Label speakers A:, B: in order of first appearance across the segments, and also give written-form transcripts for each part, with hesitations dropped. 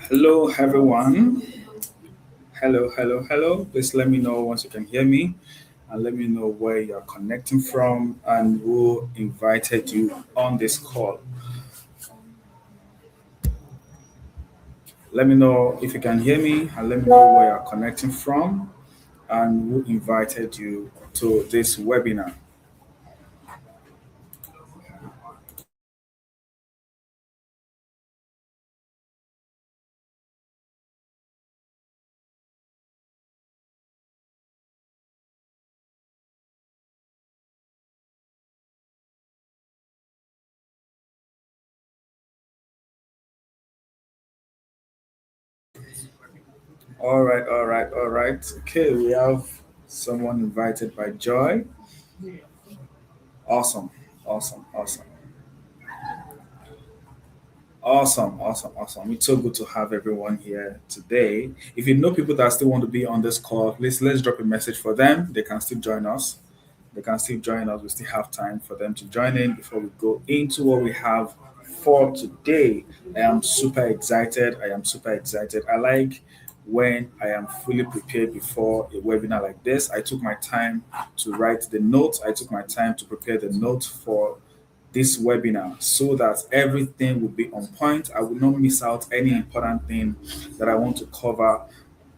A: Hello, everyone. Hello, hello, hello. Please let me know once you can hear me and let me know where you're connecting from and who invited you on this call. Let me know if you can hear me and let me know where you're connecting from and who invited you to this webinar. All right, all right, all right. Okay, we have someone invited by Joy. Awesome, awesome, awesome. Awesome, awesome, awesome. It's so good to have everyone here today. If you know people that still want to be on this call, please let's drop a message for them. They can still join us. They can still join us. We still have time for them to join in before we go into what we have for today. I am super excited. I am super excited. I like when I am fully prepared before a webinar like this. I took my time to write the notes. I took my time to prepare the notes for this webinar so that everything will be on point. I will not miss out any important thing that I want to cover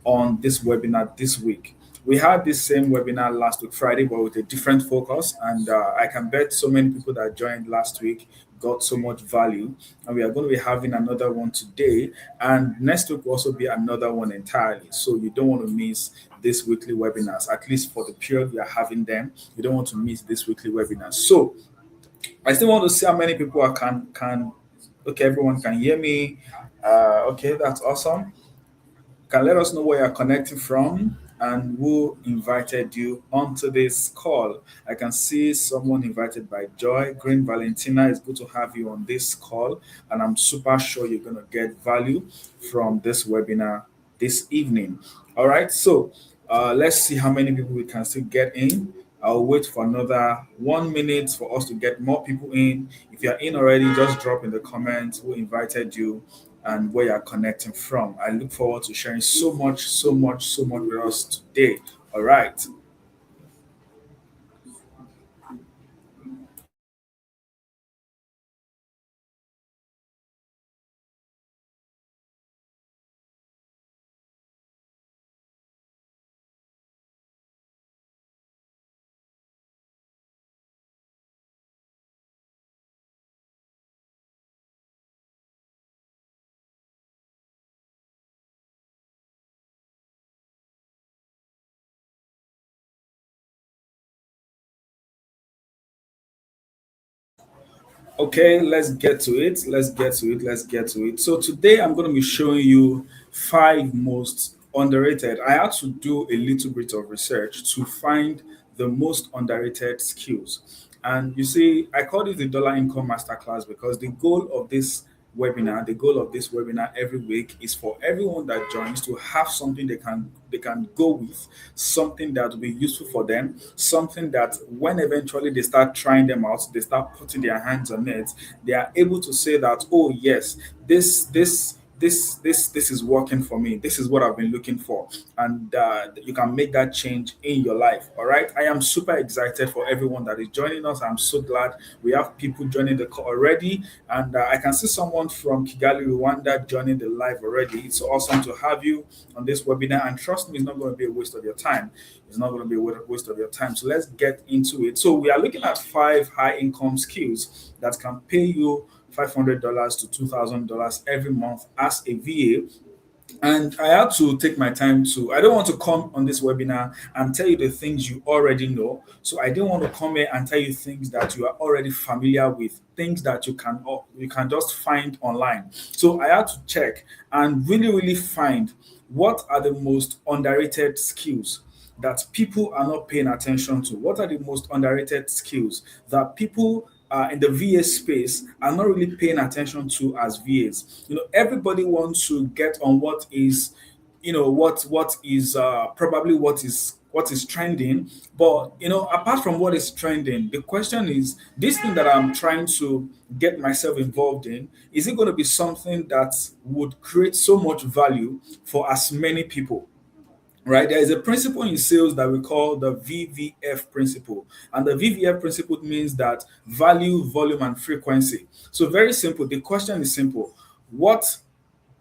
A: on this webinar this week. We had this same webinar last week, Friday, but with a different focus. And I can bet so many people that joined last week got so much value. And we are going to be having another one today. And next week will also be another one entirely. So you don't want to miss this weekly webinars, at least for the period we are having them. You don't want to miss this weekly webinars. So I still want to see how many people I can. Okay, everyone can hear me. Okay, that's awesome. Can let us know where you're connecting from and who invited you onto this call. I can see someone invited by Joy. Green Valentina, it's good to have you on this call, and I'm super sure you're going to get value from this webinar this evening. All right, so let's see how many people we can still get in. I'll wait for another 1 minute for us to get more people in. If you're in already, just drop in the comments who invited you and where you're connecting from. I look forward to sharing so much, so much, so much with us today. All right. Okay, let's get to it. Let's get to it. Let's get to it. So today I'm going to be showing you five most underrated. I had to do a little bit of research to find the most underrated skills. And you see, I called it the Dollar Income Masterclass because the goal of this webinar every week is for everyone that joins to have something they can go with, something that will be useful for them, something that when eventually they start trying them out, they start putting their hands on it, they are able to say that, oh yes, this this is working for me. This is what I've been looking for, and you can make that change in your life. All right, I am super excited for everyone that is joining us. I'm so glad we have people joining the call already, and I can see someone from Kigali, Rwanda, joining the live already. It's awesome to have you on this webinar, and trust me, it's not going to be a waste of your time. It's not going to be a waste of your time. So let's get into it. So we are looking at 5 high income skills that can pay you $500 to $2,000 every month as a VA. And I had to take my time to, I don't want to come on this webinar and tell you the things you already know. So I didn't want to come here and tell you things that you are already familiar with, things that you can just find online. So I had to check and really find what are the most underrated skills that people are not paying attention to. What are the most underrated skills that people in the VA space are not really paying attention to as VAs? Everybody wants to get on what is, what is probably what is trending. But apart from what is trending, the question is, this thing that I'm trying to get myself involved in, is it going to be something that would create so much value for as many people? Right, there is a principle in sales that we call the VVF principle, and the VVF principle means that value, volume, and frequency. So very simple. The question is simple: what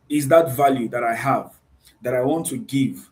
A: is that value that I have, that I want to give?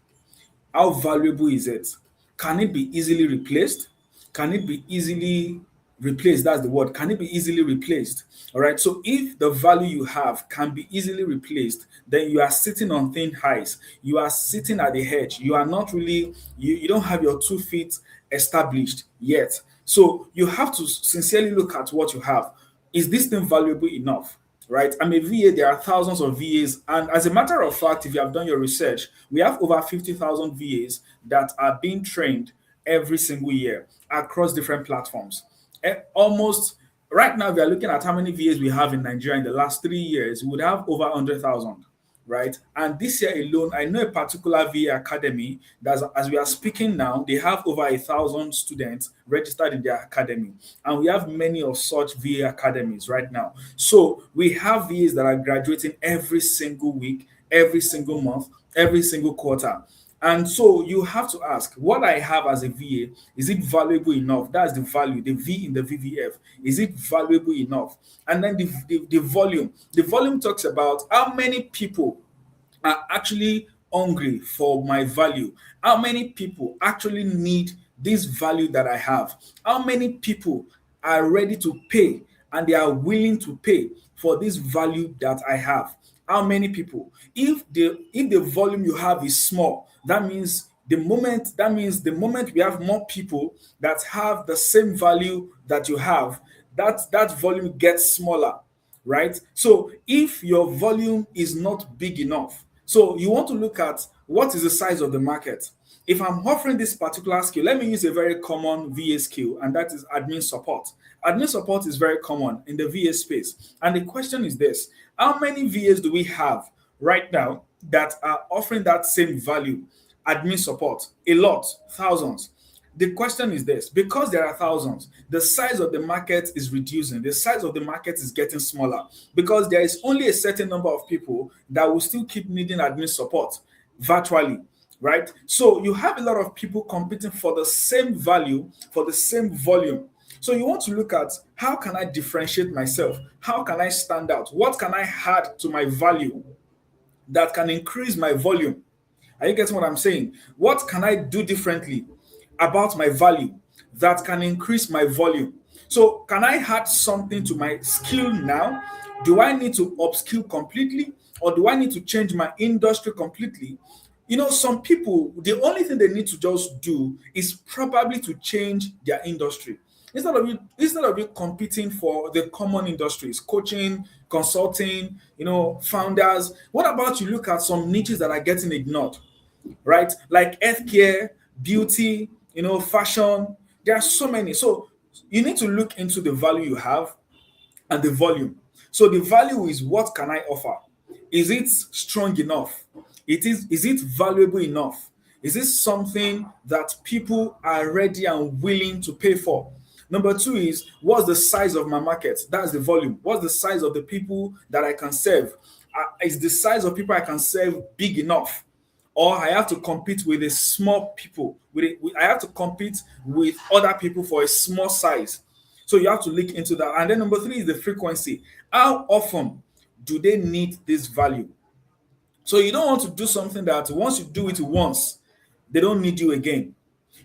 A: How valuable is it? Can it be easily replaced? Can it be easily replaced? That's the word. Can it be easily replaced? All right. So if the value you have can be easily replaced, then you are sitting on thin ice. You are sitting at the edge. You are not really, you don't have your 2 feet established yet. So you have to sincerely look at what you have. Is this thing valuable enough? Right? I'm a VA, there are thousands of VAs. And as a matter of fact, if you have done your research, we have over 50,000 VAs that are being trained every single year across different platforms. Almost right now, we are looking at how many VAs we have in Nigeria in the last 3 years. We would have over 100,000, right? And this year alone, I know a particular VA academy that, as we are speaking now, they have over 1,000 students registered in their academy. And we have many of such VA academies right now. So we have VAs that are graduating every single week, every single month, every single quarter. And so you have to ask, what I have as a VA, is it valuable enough? That's the value, the V in the VVF. Is it valuable enough? And then the volume. The volume talks about how many people are actually hungry for my value. How many people actually need this value that I have? How many people are ready to pay, and they are willing to pay for this value that I have? How many people? If the volume you have is small, that means the moment we have more people that have the same value that you have, that volume gets smaller, right? So if your volume is not big enough, so you want to look at what is the size of the market. If I'm offering this particular skill, let me use a very common VA skill, and that is admin support. Admin support is very common in the VA space. And the question is this: how many VAs do we have right now that are offering that same value? Admin support, a lot, thousands. The question is this: because there are thousands, the size of the market is reducing, the size of the market is getting smaller, because there is only a certain number of people that will still keep needing admin support virtually, right? So you have a lot of people competing for the same value, for the same volume. So you want to look at, how can I differentiate myself? How can I stand out? What can I add to my value that can increase my volume? Are you getting what I'm saying? What can I do differently about my value that can increase my volume? So, can I add something to my skill now? Do I need to upskill completely, or do I need to change my industry completely? Some people, the only thing they need to just do is probably to change their industry. Instead of you competing for the common industries, coaching, consulting, founders. What about you look at some niches that are getting ignored? Right? Like healthcare, beauty, fashion. There are so many. So you need to look into the value you have and the volume. So the value is, what can I offer? Is it strong enough? Is it valuable enough? Is it something that people are ready and willing to pay for? Number two is, what's the size of my market? That's the volume. What's the size of the people that I can serve? Is the size of people I can serve big enough? Or I have to compete with a small people. I have to compete with other people for a small size. So you have to look into that. And then number three is the frequency. How often do they need this value? So you don't want to do something that once you do it once, they don't need you again.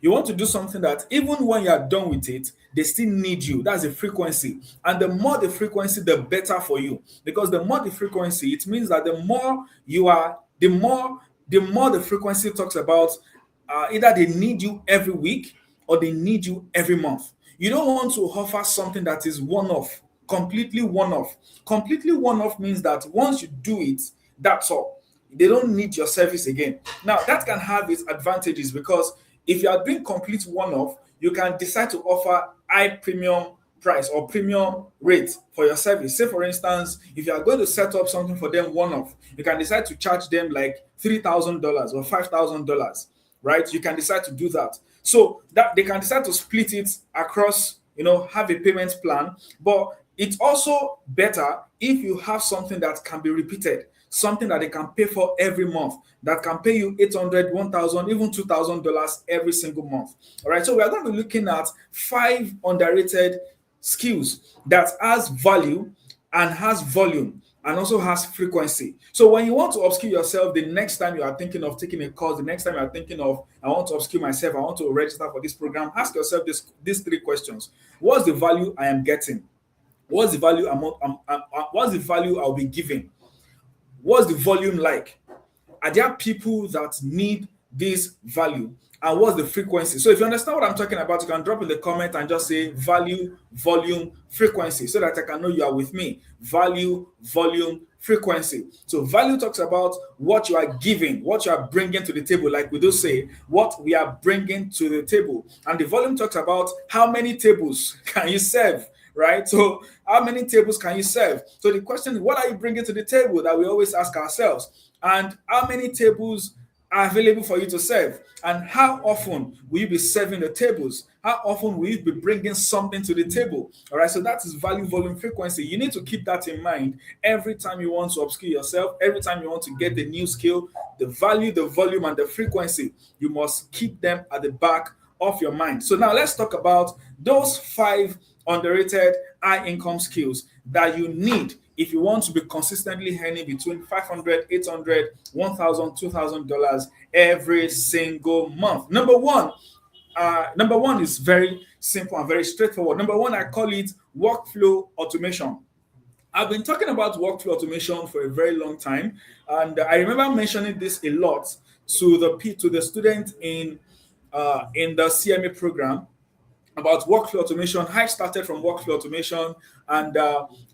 A: You want to do something that even when you are done with it, they still need you. That's the frequency. And the more the frequency, the better for you. Because the more the frequency, it means that the more you are, the more the frequency talks about either they need you every week or they need you every month. You don't want to offer something that is one off, completely one off. Completely one off means that once you do it, that's all. They don't need your service again. Now, that can have its advantages because if you are doing complete one off, you can decide to offer high premium price or premium rate for your service. Say, for instance, if you are going to set up something for them one off, you can decide to charge them like $3,000 or $5,000, right? You can decide to do that. So that they can decide to split it across, have a payment plan. But it's also better if you have something that can be repeated, something that they can pay for every month, that can pay you 800, 1,000, even $2,000 every single month. All right. So we are going to be looking at 5 underrated skills that has value and has volume and also has frequency. So when you want to upskill yourself, the next time you are thinking of taking a course, the next time you are thinking of, I want to upskill myself, I want to register for this program, ask yourself these 3 questions. What's the value I am getting? What's the value what's the value I'll be giving? What's the volume like? Are there people that need this value? And what's the frequency? So if you understand what I'm talking about, you can drop in the comment and just say value, volume, frequency, so that I can know you are with me. Value, volume, frequency. So value talks about what you are giving, what you are bringing to the table, like we do say, what we are bringing to the table. And the volume talks about how many tables can you serve, right? So how many tables can you serve? So the question is, what are you bringing to the table, that we always ask ourselves? And how many tables are available for you to serve? And how often will you be serving the tables? How often will you be bringing something to the table? All right, so that is value, volume, frequency. You need to keep that in mind every time you want to upskill yourself, every time you want to get the new skill. The value, the volume, and the frequency, you must keep them at the back of your mind. So now let's talk about those 5 underrated high income skills that you need if you want to be consistently earning between $500, $800, $1,000, $2,000 every single month. Number one is very simple and very straightforward. Number one, I call it workflow automation. I've been talking about workflow automation for a very long time, and I remember mentioning this a lot to the student in the CMA program about workflow automation. I started from workflow automation, and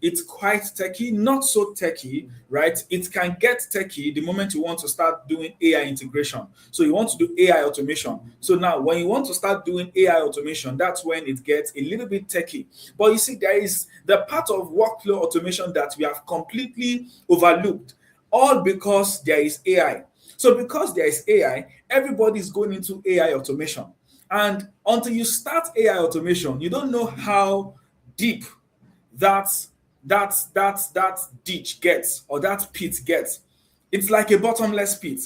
A: it's quite techy, not so techy, right? It can get techy the moment you want to start doing AI integration. So you want to do AI automation. So now, when you want to start doing AI automation, that's when it gets a little bit techy. But you see, there is the part of workflow automation that we have completely overlooked, all because there is AI. So because there is AI, everybody is going into AI automation. And until you start AI automation, you don't know how deep that that ditch gets, or that pit gets. It's like a bottomless pit.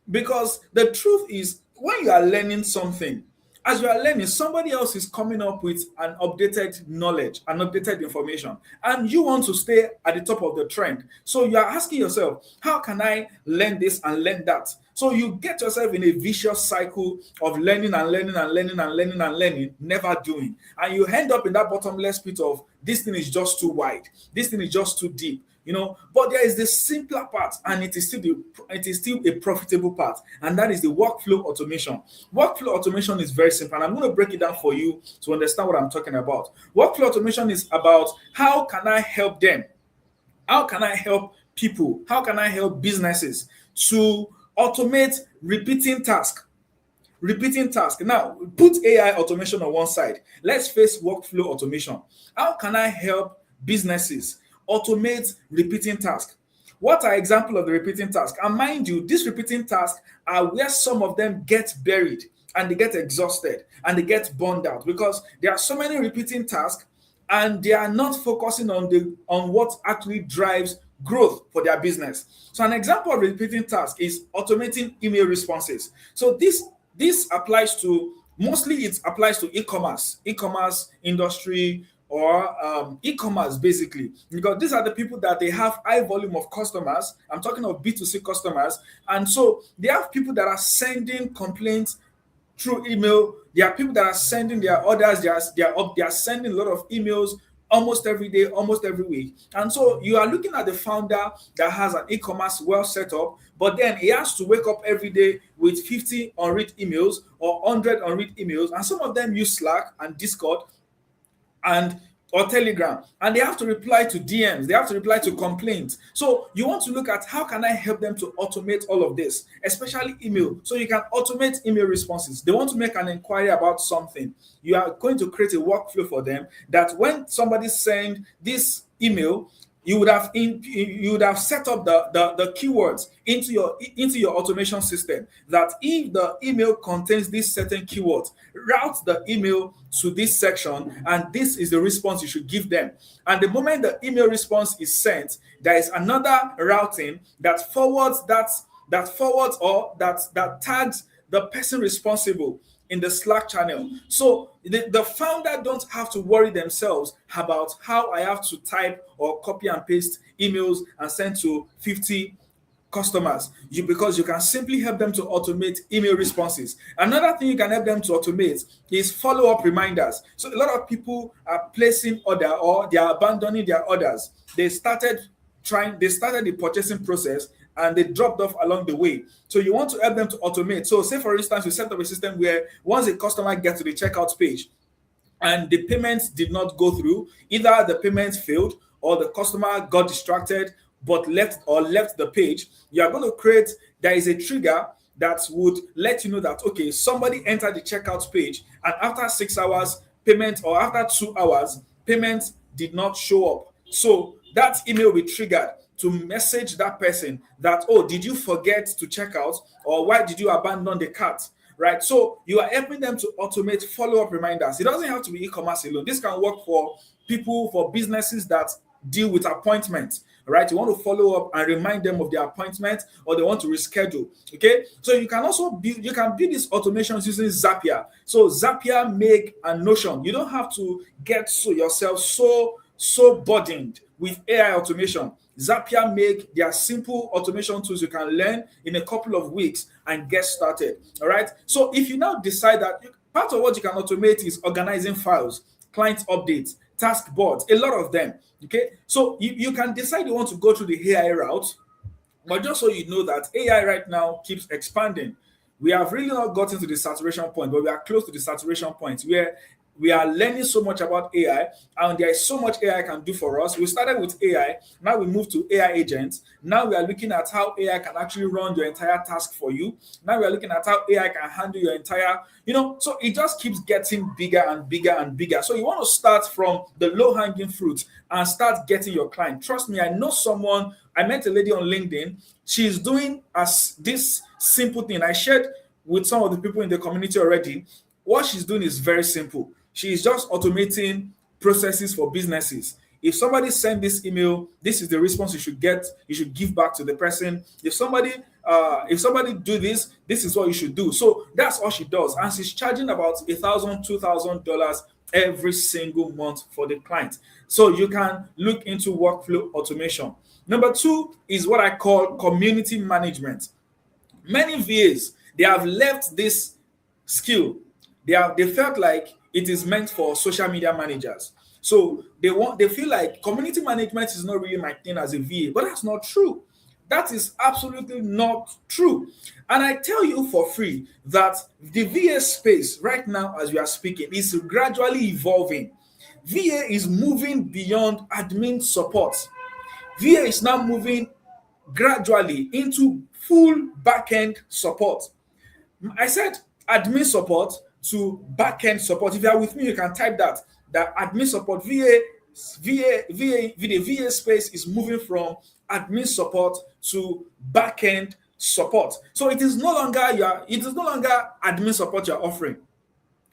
A: Because the truth is, when you are learning something, as you are learning, somebody else is coming up with an updated knowledge, an updated information, and you want to stay at the top of the trend. So you are asking yourself, how can I learn this and learn that? So you get yourself in a vicious cycle of learning and learning and learning and learning and learning, never doing. And you end up in that bottomless pit of, this thing is just too wide, this thing is just too deep. But there is the simpler part, and it is still a profitable part, and that is the workflow automation. Workflow automation is very simple, and I'm going to break it down for you to understand what I'm talking about. Workflow automation is about, how can I help them? How can I help people? How can I help businesses to automate repeating tasks? Now, put AI automation on one side. Let's face workflow automation. How can I help businesses automate repeating tasks? What are examples of the repeating tasks? And mind you, these repeating tasks are where some of them get buried, and they get exhausted, and they get burned out, because there are so many repeating tasks, and they are not focusing on what actually drives growth for their business. So an example of repeating task is automating email responses. So this applies to, mostly it applies to e-commerce industry, or e-commerce basically, because these are the people that they have high volume of customers. I'm talking of B2C customers, and so they have people that are sending complaints through email. There are people that are sending their orders. They are sending a lot of emails almost every day, almost every week. And so you are looking at the founder that has an e-commerce well set up, but then he has to wake up every day with 50 unread emails or 100 unread emails, and some of them use Slack and Discord and or Telegram, and they have to reply to DMs, they have to reply to complaints. So you want to look at how can I help them to automate all of this, especially email. So you can automate email responses. They want to make an inquiry about something. You are going to create a workflow for them that when somebody send this email, you would have set up the keywords into your automation system, that if the email contains this certain keyword, route the email to this section, and this is the response you should give them. And the moment the email response is sent, there is another routing that forwards or that tags the person responsible in the Slack channel. So the founder don't have to worry themselves about how I have to type or copy and paste emails and send to 50 customers, because you can simply help them to automate email responses. Another thing you can help them to automate is follow-up reminders. So a lot of people are placing order, or they are abandoning their orders. They started the purchasing process and they dropped off along the way. So you want to help them to automate. So say for instance, you set up a system where once a customer gets to the checkout page and the payment did not go through, either the payment failed or the customer got distracted but left the page, you are going to create, there is a trigger that would let you know that, okay, somebody entered the checkout page and after 6 hours payment, or after 2 hours payment did not show up. So that email will be triggered to message that person that, oh, did you forget to check out, or why did you abandon the cart? Right? So you are helping them to automate follow-up reminders. It doesn't have to be e-commerce alone. This can work for people, for businesses that deal with appointments. Right? You want to follow up and remind them of their appointment, or they want to reschedule. Okay, so you can also build these automations using Zapier. So Zapier, Make, and Notion. You don't have to get yourself so burdened with AI automation. Zapier, Make, they are simple automation tools you can learn in a couple of weeks and get started. All right. So if you now decide that part of what you can automate is organizing files, client updates, task boards, a lot of them. Okay. So you can decide you want to go through the AI route, but just so you know that AI right now keeps expanding. We have really not gotten to the saturation point, but we are close to the saturation point where we are learning so much about AI, and there is so much AI can do for us. We started with AI, now we move to AI agents. Now we are looking at how AI can actually run your entire task for you. Now we are looking at how AI can handle your entire, so it just keeps getting bigger and bigger and bigger. So you want to start from the low-hanging fruit and start getting your client. Trust me, I know someone, I met a lady on LinkedIn. She's doing this simple thing. I shared with some of the people in the community already. What she's doing is very simple. She is just automating processes for businesses. If somebody send this email, this is the response you should get. You should give back to the person. If somebody do this, this is what you should do. So that's all she does, and she's charging about $1,000, $2,000 every single month for the client. So you can look into workflow automation. Number 2 is what I call community management. Many VAs, they have left this skill. They felt like it is meant for social media managers. So they feel like community management is not really my thing as a VA, but that's not true. That is absolutely not true. And I tell you for free that the VA space right now, as we are speaking, is gradually evolving. VA is moving beyond admin support. VA is now moving gradually into full backend support. I said admin support to backend support. If you are with me, you can type that. The admin support, the VA space is moving from admin support to backend support. So it is no longer admin support you're offering.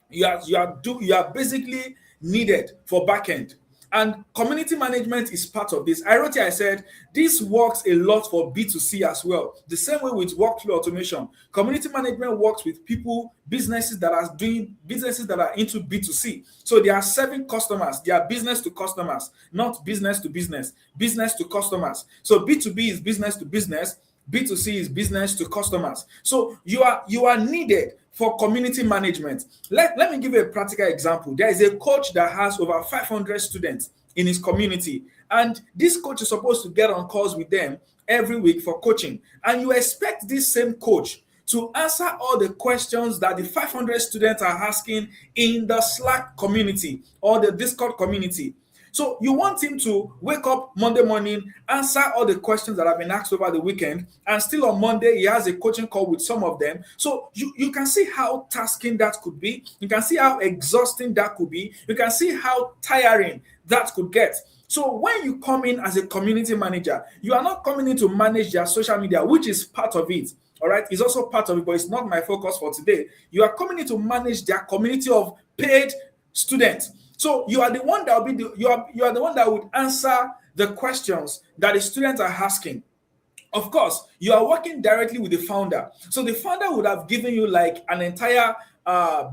A: You are basically needed for backend. And community management is part of this. I wrote here, I said, this works a lot for B2C as well. The same way with workflow automation. Community management works with people, businesses that are into B2C. So they are serving customers. They are business to customers, not business to business, business to customers. So B2B is business to business. B2C is business to customers. So you are needed for community management. Let me give you a practical example. There is a coach that has over 500 students in his community, and this coach is supposed to get on calls with them every week for coaching. And you expect this same coach to answer all the questions that the 500 students are asking in the Slack community or the Discord community. So you want him to wake up Monday morning, answer all the questions that have been asked over the weekend, and still on Monday he has a coaching call with some of them. So you can see how tasking that could be. You can see how exhausting that could be. You can see how tiring that could get. So when you come in as a community manager, you are not coming in to manage their social media, which is part of it. All right, it's also part of it, but it's not my focus for today. You are coming in to manage their community of paid students. So you are the one that will be you are the one that would answer the questions that the students are asking. Of course, you are working directly with the founder. So the founder would have given you like an entire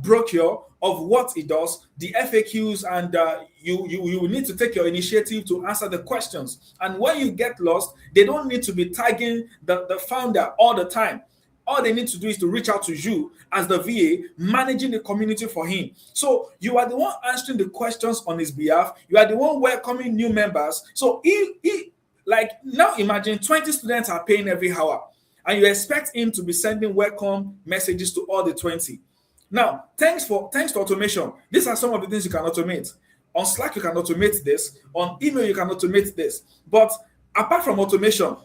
A: brochure of what it does, the FAQs, and you need to take your initiative to answer the questions. And when you get lost, they don't need to be tagging the founder all the time. All they need to do is to reach out to you as the VA managing the community for him. So you are the one answering the questions on his behalf. You are the one welcoming new members. So he like now imagine 20 students are paying every hour, and you expect him to be sending welcome messages to all the 20. Now, thanks to automation, these are some of the things you can automate. On Slack, you can automate this. On email, you can automate this. But apart from automation,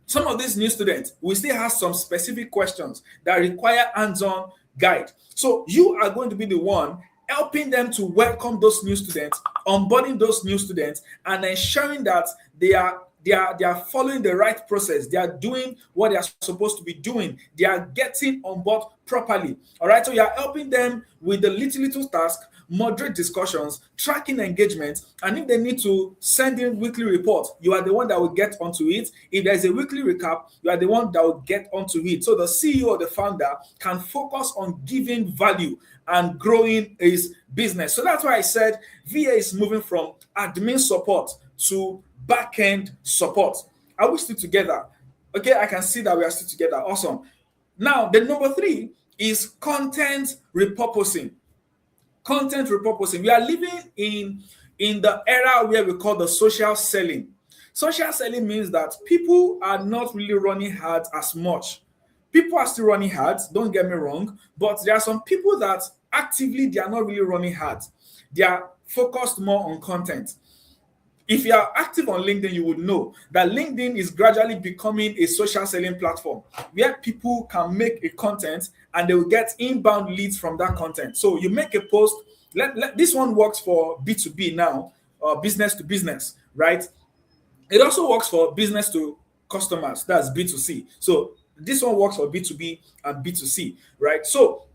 A: some of these new students will still have some specific questions that require hands-on guide. So you are going to be the one helping them to welcome those new students, onboarding those new students, and ensuring that they are following the right process. They are doing what they are supposed to be doing. They are getting on board properly. All right. So you are helping them with the little task, moderate discussions, tracking engagement, and if they need to send in weekly report, you are the one that will get onto it. If there's a weekly recap, you are the one that will get onto it. So the CEO or the founder can focus on giving value and growing his business. So that's why I said VA is moving from admin support to back-end support. Are we still together? Okay, I can see that we are still together. Awesome. Now, the number 3 is content repurposing. Content repurposing. We are living in the era where we call the social selling. Social selling means that people are not really running hard as much. People are still running hard, don't get me wrong, but there are some people that actively they are not really running hard. They are focused more on content. If you are active on LinkedIn, you would know that LinkedIn is gradually becoming a social selling platform where people can make a content and they will get inbound leads from that content. So you make a post. This one works for B2B now, business to business, right? It also works for business to customers. That's B2C. So this one works for B2B and B2C, right? So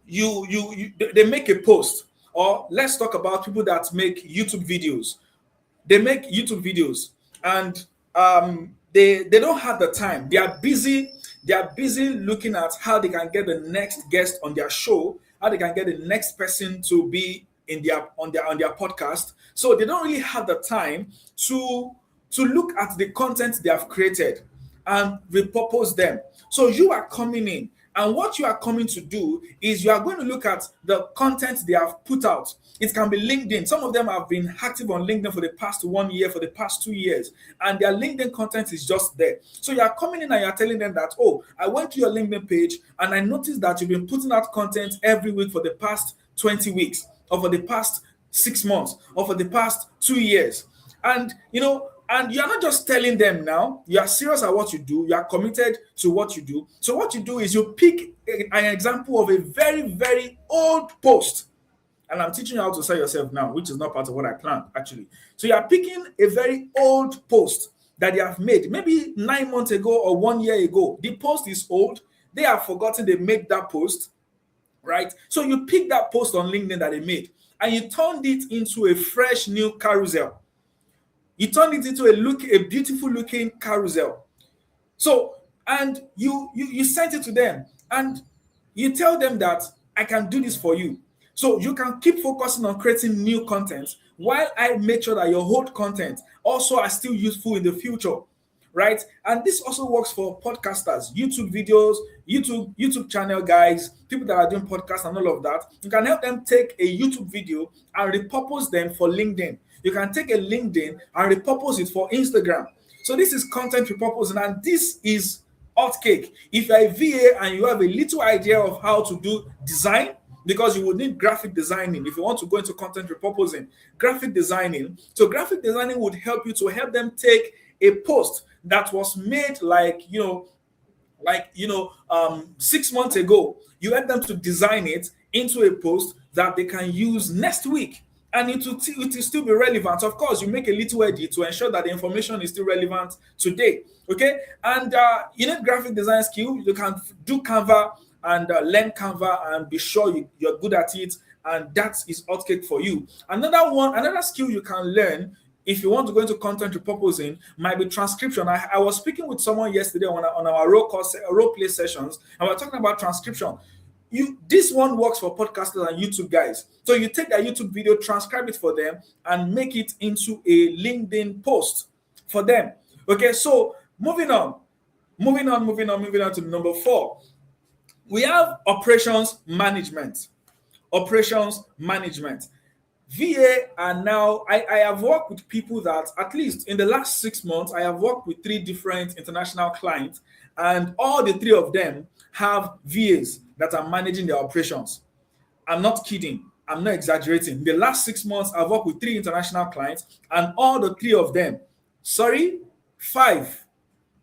A: they make a post, or let's talk about people that make YouTube videos. They make YouTube videos, and they don't have the time. They are busy. They are busy looking at how they can get the next guest on their show, how they can get the next person to be in on their podcast. So they don't really have the time to look at the content they have created and repurpose them. So you are coming in, and what you are coming to do is you are going to look at the content they have put out. It can be LinkedIn. Some of them have been active on LinkedIn for the past 1 year, for the past 2 years, and their LinkedIn content is just there. So you are coming in and you are telling them that, oh, I went to your LinkedIn page and I noticed that you've been putting out content every week for the past 20 weeks, or for the past 6 months, or for the past 2 years. And, and you're not just telling them now, you are serious at what you do, you are committed to what you do. So what you do is you pick an example of a very, very old post. And I'm teaching you how to sell yourself now, which is not part of what I planned, actually. So you are picking a very old post that they have made, maybe 9 months ago or 1 year ago. The post is old. They have forgotten they made that post, right? So you pick that post on LinkedIn that they made, and you turned it into a fresh new carousel. You turned it into a beautiful looking carousel. So, and you sent it to them, and you tell them that I can do this for you. So you can keep focusing on creating new content while I make sure that your old content also are still useful in the future, right? And this also works for podcasters, YouTube videos, YouTube channel guys, people that are doing podcasts and all of that. You can help them take a YouTube video and repurpose them for LinkedIn. You can take a LinkedIn and repurpose it for Instagram. So this is content repurposing, and this is hot cake. If you're a VA and you have a little idea of how to do design, because you would need graphic designing if you want to go into content repurposing, graphic designing. So graphic designing would help you to help them take a post that was made 6 months ago. You help them to design it into a post that they can use next week, and it will still be relevant. Of course, you make a little edit to ensure that the information is still relevant today. Okay, and you need graphic design skill. You can do Canva and learn Canva and be sure you're good at it, and that is hot cake for you. Another skill you can learn if you want to go into content repurposing might be transcription. I was speaking with someone yesterday on our role play sessions, and we're talking about transcription. This one works for podcasters and YouTube guys. So you take that YouTube video, transcribe it for them, and make it into a LinkedIn post for them. Okay, so moving on to number 4. We have operations management. Operations management. VA are now, I have worked with people that, at least in the last 6 months, I have worked with 3 different international clients, and all the 3 of them have VAs that are managing their operations. I'm not kidding. I'm not exaggerating. In the last 6 months, I've worked with 3 international clients, and all the 3 of them, 5,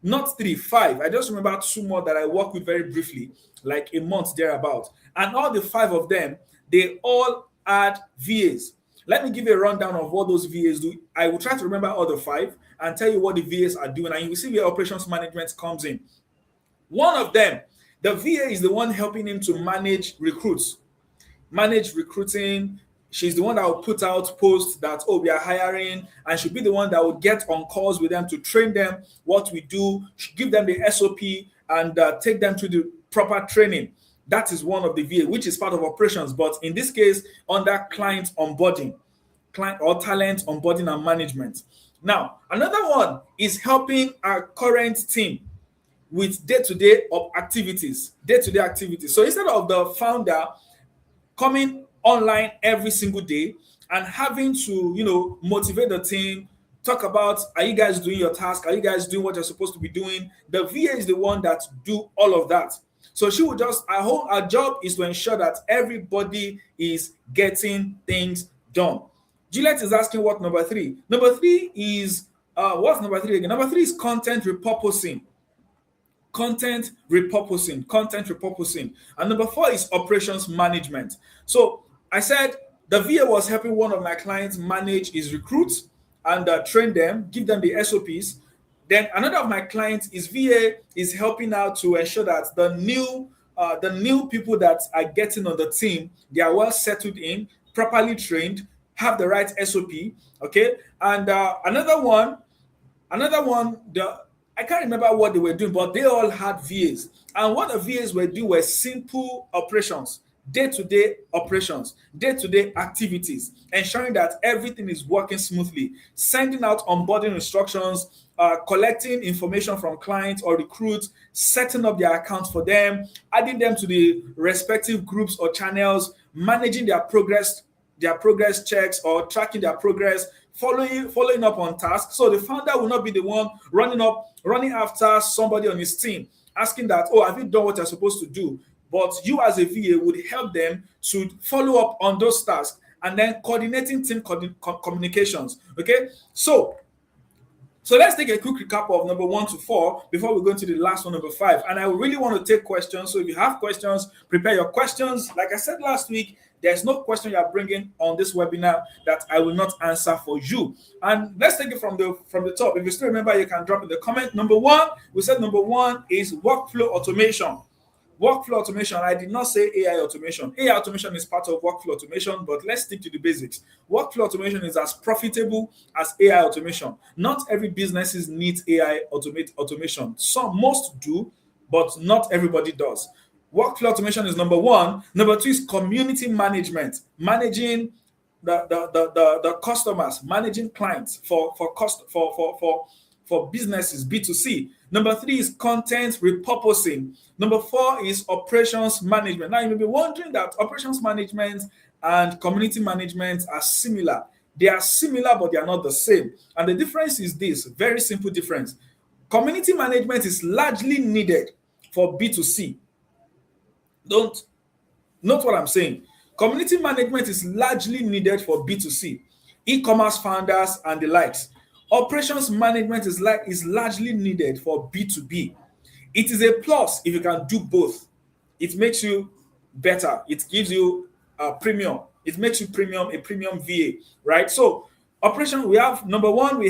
A: not 3, 5. I just remember 2 more that I worked with very briefly, like a month thereabout. And all the 5 of them, they all had VAs. Let me give you a rundown of what those VAs do. I will try to remember all the 5 and tell you what the VAs are doing, and you will see where operations management comes in. One of them, the VA is the one helping him to manage recruiting. She's the one that will put out posts that, we are hiring, and she'll be the one that will get on calls with them to train them what we do, give them the SOP, and take them through the proper training. That is one of the VA, which is part of operations, but in this case, under client onboarding, client or talent onboarding and management. Now, another one is helping our current team with day-to-day activities. So instead of the founder coming online every single day and having to, motivate the team, talk about, are you guys doing your task? Are you guys doing what you're supposed to be doing? The VA is the one that do all of that. So she will our job is to ensure that everybody is getting things done. Juliet is asking what number 3. Number 3 is, what's number 3 again? Number 3 is content repurposing. Content repurposing. And number 4 is operations management. So I said the VA was helping one of my clients manage his recruits and train them, give them the SOPs. Then another of my clients is VA is helping out to ensure that the new people that are getting on the team, they are well settled in, properly trained, have the right SOP. Okay. And another one, I can't remember what they were doing, but they all had VAs. And what the VAs were doing were simple operations, day-to-day operations, day-to-day activities, ensuring that everything is working smoothly, sending out onboarding instructions, collecting information from clients or recruits, setting up their accounts for them, adding them to the respective groups or channels, managing their progress checks or tracking their progress, following up on tasks. So the founder will not be the one running after somebody on his team, asking that, have you done what you're supposed to do? But you as a VA would help them to follow up on those tasks and then coordinating team communications. Okay, so let's take a quick recap of number 1 to 4 before we go into the last one, number 5. And I really want to take questions. So if you have questions, prepare your questions. Like I said last week, there's no question you are bringing on this webinar that I will not answer for you. And let's take it from the top. If you still remember, you can drop in the comment. Number 1, we said number 1 is workflow automation. Workflow automation, I did not say AI automation. AI automation is part of workflow automation, but let's stick to the basics. Workflow automation is as profitable as AI automation. Not every businesses needs AI automation. Most do, but not everybody does. Workflow automation is number one. Number two is community management, managing the customers, managing clients for businesses B2C. Number three is content repurposing. Number four is operations management. Now you may be wondering that operations management and community management are similar. They are similar, but they are not the same. And the difference is this very simple difference. Community management is largely needed for B2C. Don't Note what I'm saying. Community management is largely needed for B2C, e-commerce founders and the likes. Operations management is largely needed for B2B. It is a plus if you can do both. It makes you better. It gives you a premium. It makes you a premium VA, right? So operation, we have number one,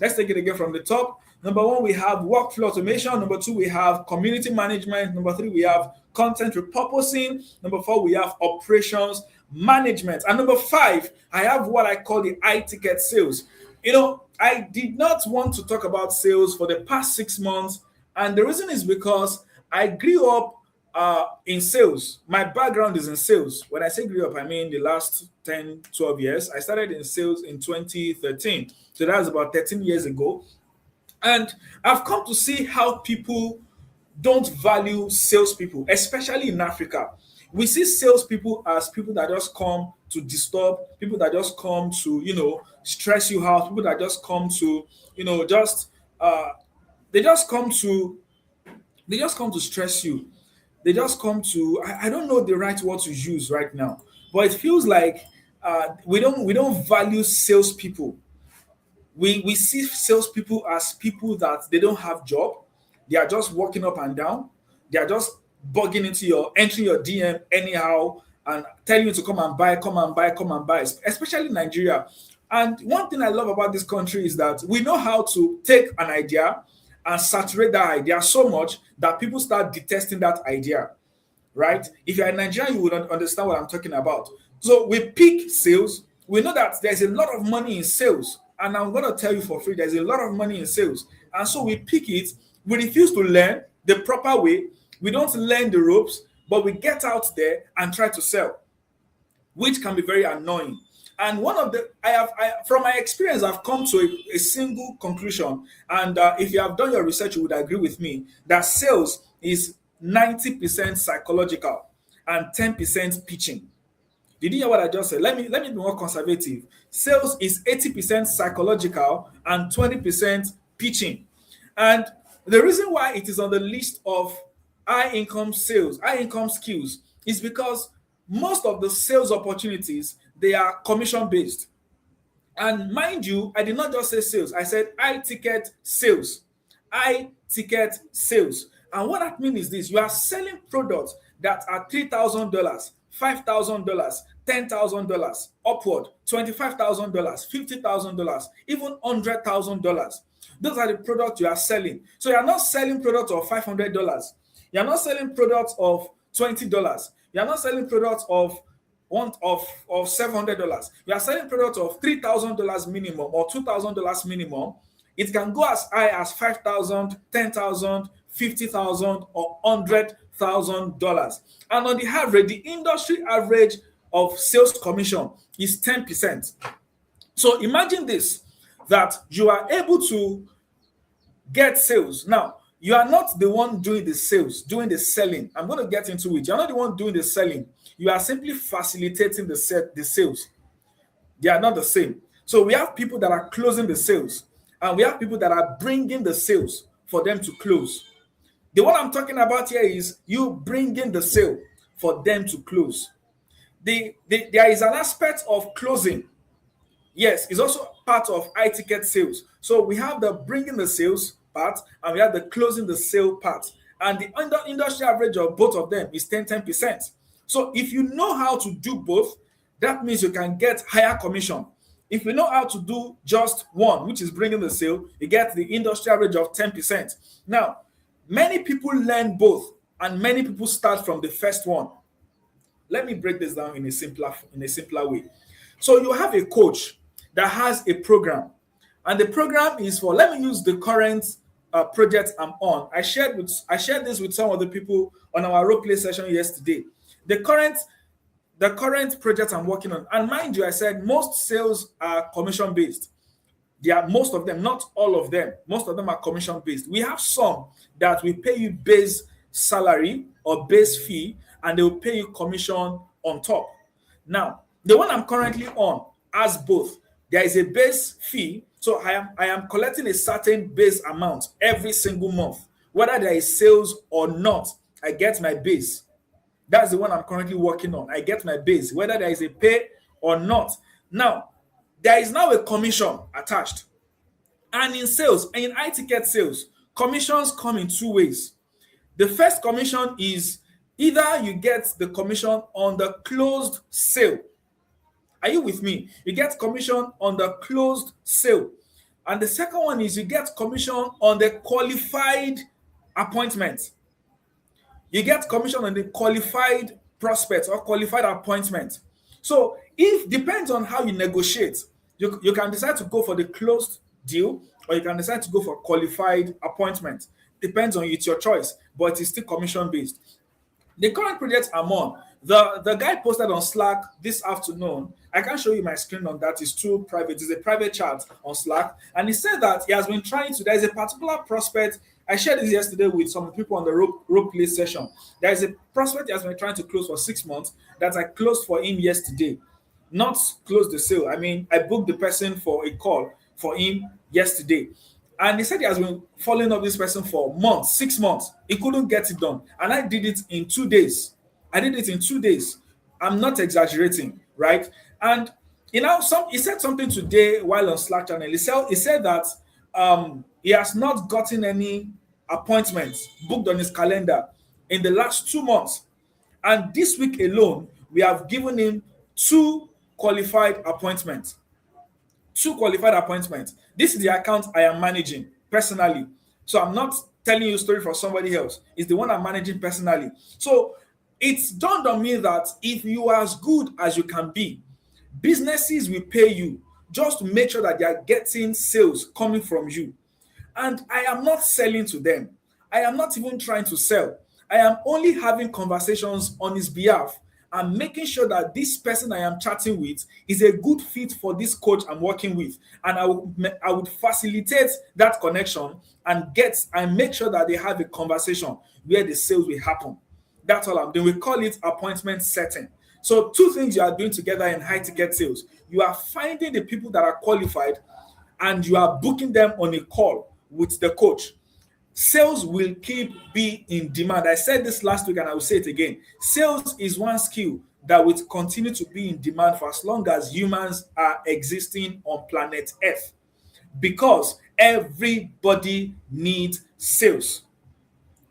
A: let's take it again from the top. Number one, we have workflow automation. Number two, we have community management. Number three, we have content repurposing. Number four, we have operations management. And number five, I have what I call the high ticket sales. I did not want to talk about sales for the past 6 months. And the reason is because I grew up in sales. My background is in sales. When I say grew up, I mean the last 10, 12 years. I started in sales in 2013. So that's about 13 years ago. And I've come to see how people don't value salespeople, especially in Africa. We see salespeople as people that just come to disturb, people that just come to, stress you out, people that just come to, just they just come to stress you. They just come to I don't know the right word to use right now, but it feels like we don't value salespeople. We see salespeople as people that they don't have job. They are just walking up and down. They are just entering your DM anyhow and telling you to come and buy, come and buy, come and buy, especially in Nigeria. And one thing I love about this country is that we know how to take an idea and saturate that idea so much that people start detesting that idea, right? If you're in Nigeria, you would understand what I'm talking about. So we pick sales. We know that there's a lot of money in sales. And I'm going to tell you for free, there's a lot of money in sales. And so we pick it. We refuse to learn the proper way. We don't learn the ropes, but we get out there and try to sell, which can be very annoying. And from my experience, I've come to a single conclusion. And if you have done your research, you would agree with me that sales is 90% psychological and 10% pitching. Did you hear what I just said? Let me be more conservative. Sales is 80% psychological and 20% pitching. And the reason why it is on the list of high income skills is because most of the sales opportunities, they are commission based. And mind you, I did not just say sales, I said high ticket sales. High ticket sales. And what that means is this: you are selling products that are $3,000, $5,000, $10,000, upward, $25,000, $50,000, even $100,000. Those are the products you are selling. So you are not selling products of $500. You are not selling products of $20. You are not selling products of $700. You are selling products of $3,000 minimum or $2,000 minimum. It can go as high as $5,000, $10,000, $50,000, or $100,000. And on the average, the industry average of sales commission is 10%. So imagine this, that you are able to get sales. Now, you are not the one doing the sales, doing the selling. I'm going to get into it. You're not the one doing the selling. You are simply facilitating the sales. They are not the same. So we have people that are closing the sales, and we have people that are bringing the sales for them to close. The one I'm talking about here is you bringing the sale for them to close. There is an aspect of closing. Yes, it's also part of high ticket sales. So we have the bringing the sales part and we have the closing the sale part. And the industry average of both of them is 10%. So if you know how to do both, that means you can get higher commission. If you know how to do just one, which is bringing the sale, you get the industry average of 10%. Now, many people learn both. and many people start from the first one. Let me break this down in a simpler way. So you have a coach that has a program, and the program is for, let me use the current project I'm on. I shared this with some of the people on our role play session yesterday. The current the current project I'm working on, and mind you, I said most sales are commission based. They are, most of them, not all of them. Most of them are commission based. We have some that we pay you base salary or base fee, and they will pay you commission on top. Now, the one I'm currently on has both. There is a base fee, so I am collecting a certain base amount every single month. Whether there is sales or not, I get my base. That's the one I'm currently working on. I get my base, whether there is a pay or not. Now, there is now a commission attached. And in sales, in high ticket sales, commissions come in two ways. The first commission is either you get the commission on the closed sale. Are you with me? You get commission on the closed sale. And the second one is you get commission on the qualified appointment. You get commission on the qualified prospect or qualified appointment. So if depends on how you negotiate, you can decide to go for the closed deal or you can decide to go for qualified appointment. Depends on you, it's your choice, but it's still commission based. The current project I'm on, the guy posted on Slack this afternoon. I can't show you my screen on that, it's too private. It's a private chat on Slack. And he said that he has been trying to, there's a particular prospect. I shared this yesterday with some people on the rope play session. There is a prospect he has been trying to close for 6 months that I closed for him yesterday. Not close the sale. I mean, I booked the person for a call for him yesterday. And he said he has been following up this person for months, 6 months. He couldn't get it done. And I did it in 2 days. I did it in 2 days. I'm not exaggerating, right? And he said something today while on Slack channel. He said that he has not gotten any appointments booked on his calendar in the last 2 months. And this week alone, we have given him two qualified appointments. Two qualified appointments. This is the account I am managing personally. So I'm not telling you a story for somebody else. It's the one I'm managing personally. So it's dawned on me that if you are as good as you can be, businesses will pay you just to make sure that they are getting sales coming from you. And I am not selling to them. I am not even trying to sell. I am only having conversations on his behalf and making sure that this person I am chatting with is a good fit for this coach I'm working with. And I would facilitate that connection and make sure that they have a conversation where the sales will happen. That's all I'm doing. We call it appointment setting. So two things you are doing together in high ticket sales. You are finding the people that are qualified and you are booking them on a call with the coach. Sales will be in demand. I said this last week and I will say it again. Sales is one skill that will continue to be in demand for as long as humans are existing on planet Earth, because everybody needs sales.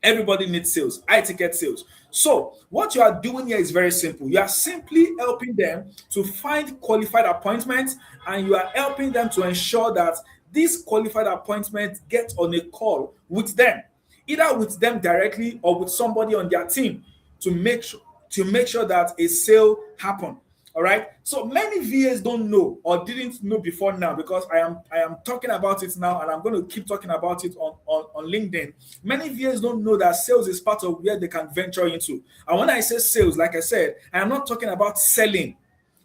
A: Everybody needs sales, high ticket sales. So what you are doing here is very simple. You are simply helping them to find qualified appointments, and you are helping them to ensure that these qualified appointments get on a call with them, either with them directly or with somebody on their team to make sure that a sale happen. All right. So many VAs don't know or didn't know before now, because I am talking about it now, and I'm going to keep talking about it on LinkedIn. Many VAs don't know that sales is part of where they can venture into. And when I say sales, like I said, I am not talking about selling.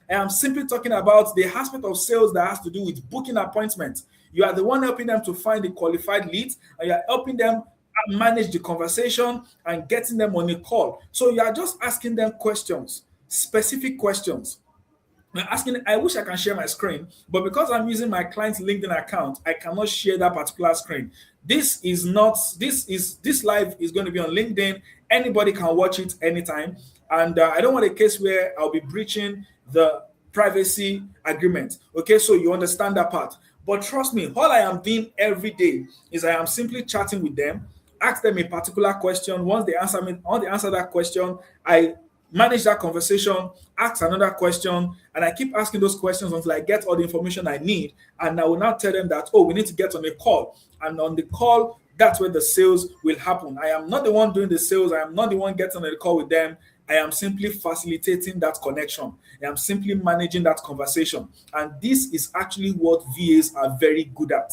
A: I am simply talking about the aspect of sales that has to do with booking appointments. You are the one helping them to find the qualified leads, and you are helping them manage the conversation and getting them on a call. So you are just asking them questions, specific questions. I wish I can share my screen, but because I'm using my client's LinkedIn account, I cannot share that particular screen. This live is going to be on LinkedIn. Anybody can watch it anytime. And I don't want a case where I'll be breaching the privacy agreement. Okay, so you understand that part. But trust me, all I am doing every day is I am simply chatting with them, ask them a particular question. Once they answer that question, I manage that conversation, ask another question, and I keep asking those questions until I get all the information I need. And I will now tell them that, oh, we need to get on a call. And on the call, that's where the sales will happen. I am not the one doing the sales. I am not the one getting on the call with them. I am simply facilitating that connection. I am simply managing that conversation. And this is actually what VAs are very good at.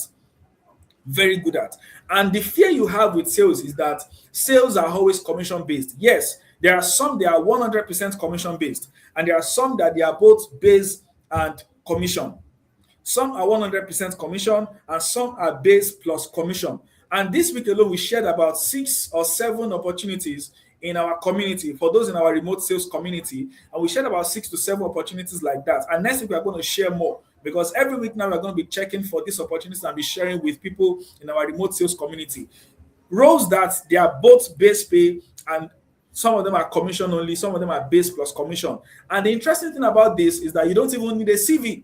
A: Very good at. And the fear you have with sales is that sales are always commission based. Yes, there are some that are 100% commission based, and there are some that they are both base and commission. Some are 100% commission, and some are base plus commission. And this week alone, we shared about 6 or 7 opportunities in our community for those in our remote sales community. And we shared about 6 to 7 opportunities like that. And next week, we are going to share more because every week now we're going to be checking for these opportunities and be sharing with people in our remote sales community. Roles that they are both base pay, and some of them are commission only, some of them are base plus commission. And the interesting thing about this is that you don't even need a CV.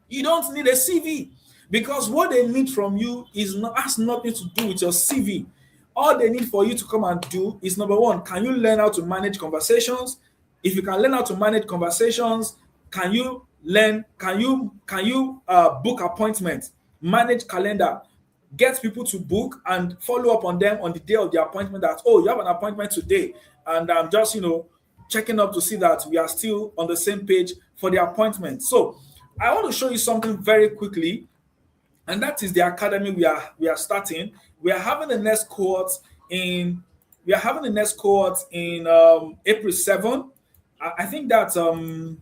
A: You don't need a CV because what they need from you has nothing to do with your CV. All they need for you to come and do is number one, can you learn how to manage conversations? If you can learn how to manage conversations, can you book appointments, manage calendar, get people to book and follow up on them on the day of the appointment that, oh, you have an appointment today. And I'm just, checking up to see that we are still on the same page for the appointment. So I want to show you something very quickly, and that is the academy we are starting. We are having the next cohort in April 7. I think that's 3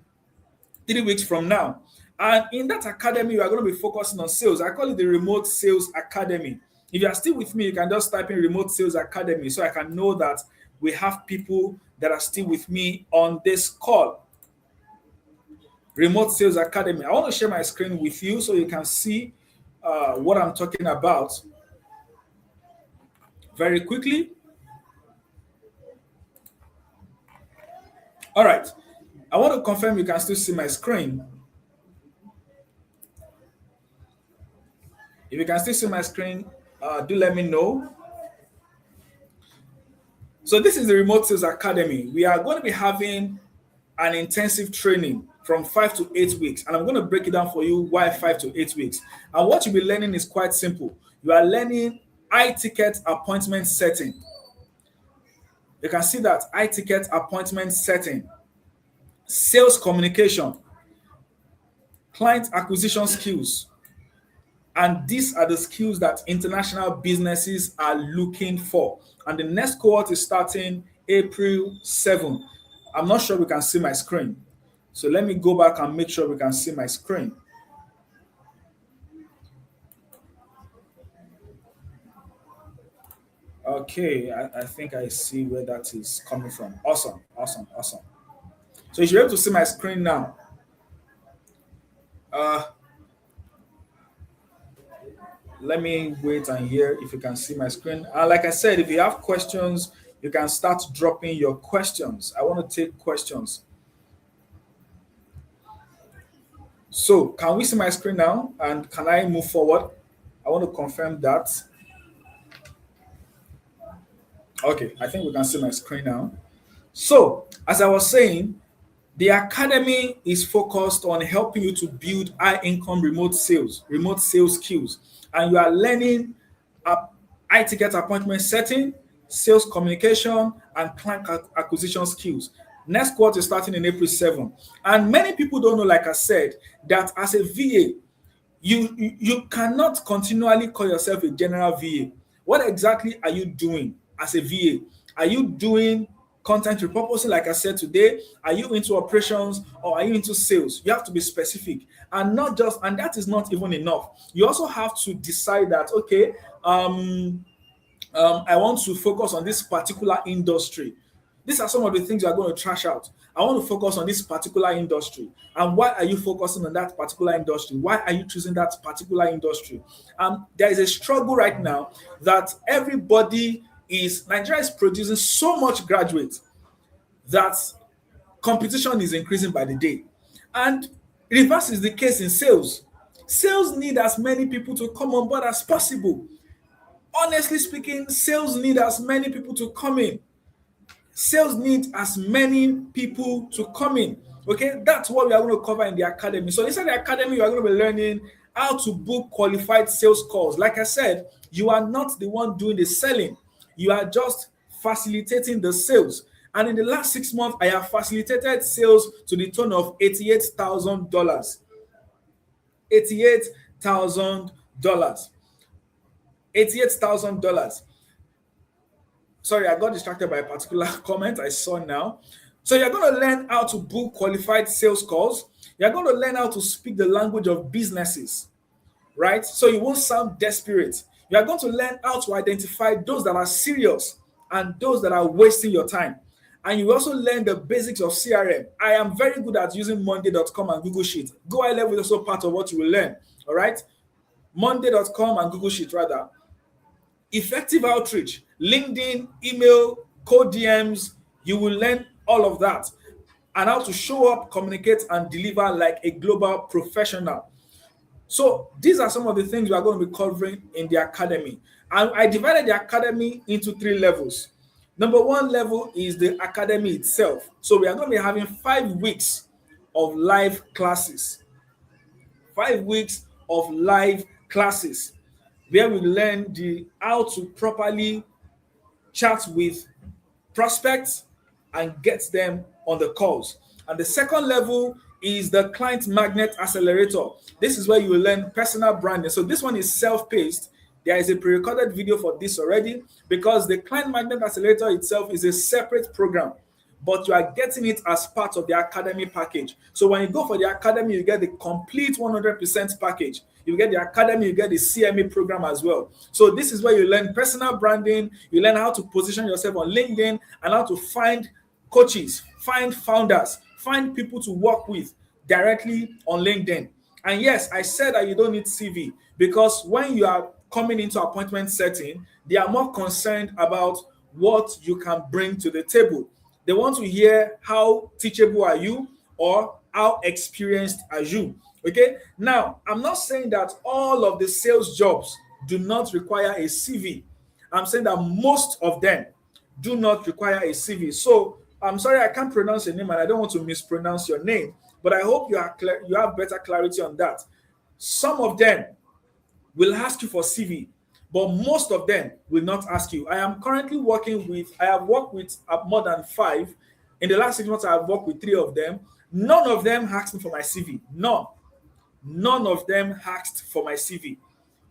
A: weeks from now. And in that academy, we are going to be focusing on sales. I call it the Remote Sales Academy. If you are still with me, you can just type in Remote Sales Academy so I can know that we have people that are still with me on this call. Remote Sales Academy. I want to share my screen with you so you can see what I'm talking about very quickly. All right. I want to confirm you can still see my screen. If you can still see my screen, do let me know. So this is the Remote Sales Academy. We are going to be having an intensive training from 5 to 8 weeks. And I'm going to break it down for you why 5 to 8 weeks. And what you'll be learning is quite simple. You are learning high-ticket appointment setting. You can see that high-ticket appointment setting, sales communication, client acquisition skills. And these are the skills that international businesses are looking for. And the next cohort is starting April 7. I'm not sure we can see my screen. So let me go back and make sure we can see my screen. Okay, I think I see where that is coming from. Awesome. So you should be able to see my screen now. Let me wait and hear if you can see my screen. Like I said, if you have questions, you can start dropping your questions. I want to take questions. So can we see my screen now? And can I move forward? I want to confirm that. Okay, I think we can see my screen now. So, as I was saying, the academy is focused on helping you to build high income remote sales skills. And you are learning high ticket appointment setting, sales communication, and client acquisition skills. Next quarter is starting in April 7. And many people don't know, like I said, that as a VA, you cannot continually call yourself a general VA. What exactly are you doing as a VA? Are you doing content repurposing, like I said today? Are you into operations or are you into sales? You have to be specific, and that is not even enough. You also have to decide that, okay, I want to focus on this particular industry. These are some of the things you are going to trash out. I want to focus on this particular industry. And why are you focusing on that particular industry? Why are you choosing that particular industry? There is a struggle right now that Nigeria is producing so much graduates that competition is increasing by the day. And reverse is the case in sales. Sales need as many people to come on board as possible. Honestly speaking, sales need as many people to come in. Sales need as many people to come in. Okay, that's what we are going to cover in the academy. So inside the academy, you are going to be learning how to book qualified sales calls. Like I said, you are not the one doing the selling, you are just facilitating the sales. And in the last 6 months, I have facilitated sales to the tune of $88,000. $88,000. $88,000. Sorry, I got distracted by a particular comment I saw now. So you're going to learn how to book qualified sales calls. You're going to learn how to speak the language of businesses, right? So you won't sound desperate. You are going to learn how to identify those that are serious and those that are wasting your time. And you also learn the basics of CRM. I am very good at using Monday.com and Google Sheet. Go High Level is also part of what you will learn. All right. Monday.com and Google Sheet, rather. Effective outreach, LinkedIn, email, code DMs. You will learn all of that and how to show up, communicate, and deliver like a global professional. So these are some of the things we are going to be covering in the academy. And I divided the academy into 3 levels. Number 1 level is the academy itself. So we are going to be having 5 weeks of live classes. 5 weeks of live classes where we learn how to properly chat with prospects and get them on the calls. And the second level is the Client Magnet Accelerator. This is where you will learn personal branding. So this one is self-paced. There is a pre-recorded video for this already because the Client Magnet Accelerator itself is a separate program, but you are getting it as part of the academy package. So when you go for the academy, you get the complete 100% package. You get the academy, you get the CMA program as well. So this is where you learn personal branding, you learn how to position yourself on LinkedIn and how to find coaches, find founders, find people to work with directly on LinkedIn. And yes, I said that you don't need CV because when you are coming into appointment setting, they are more concerned about what you can bring to the table. They want to hear how teachable are you or how experienced are you. Okay. Now, I'm not saying that all of the sales jobs do not require a CV. I'm saying that most of them do not require a CV. So I'm sorry, I can't pronounce your name and I don't want to mispronounce your name, but I hope you have better clarity on that. Some of them will ask you for CV, but most of them will not ask you. I have worked with more than 5. In the last 6 months, I have worked with 3 of them. None of them asked me for my CV. None of them asked for my CV.